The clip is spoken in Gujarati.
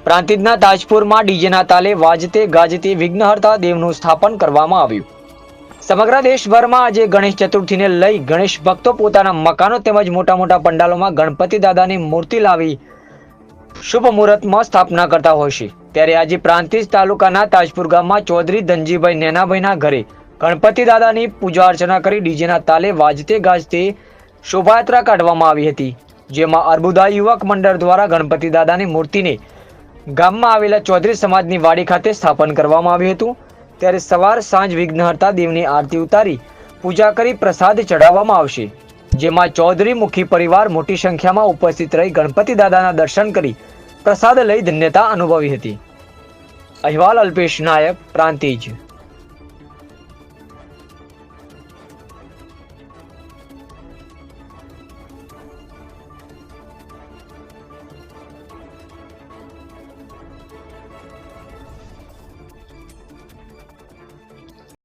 પ્રાંતિજના તાજપુરમાં ડીજેના તાલે વાજતે ગાજતે વિઘ્નહર્તા દેવનું સ્થાપન કરવામાં આવ્યું। સમગ્ર દેશભરમાં આજે ગણેશ ચતુર્થીને લઈ ગણેશ ભક્તો પોતાના મકાનો તેમજ મોટા મોટા પંડાલોમાં ગણપતિ દાદાની મૂર્તિ લાવી શુભ મુહૂર્તમાં સ્થાપના કરતા હોય છે। ત્યારે આજે પ્રાંતિજ તાલુકાના તાજપુર ગામમાં ચૌધરી ધનજીભાઈ નેનાભાઈના ઘરે ગણપતિ દાદાની પૂજા અર્ચના કરી ડીજેના તાલે વાજતે ગાજતે શોભાયાત્રા કાઢવામાં આવી હતી, જેમાં અર્બુદા યુવક મંડળ દ્વારા ગણપતિ દાદાની મૂર્તિને ગામમાં આવેલા ચૌધરી સમાજની વાડી ખાતે સ્થાપન કરવામાં આવ્યું હતું। ત્યારે સવાર સાંજ વિઘ્નહર્તા દેવની આરતી ઉતારી પૂજા કરી પ્રસાદ ચઢાવવામાં આવશે, જેમાં ચૌધરી મુખી પરિવાર મોટી સંખ્યામાં ઉપસ્થિત રહી ગણપતિ દાદાના દર્શન કરી પ્રસાદ લઈ ધન્યતા અનુભવી હતી। અહેવાલ અલ્પેશ નાયક, પ્રાંતિજ।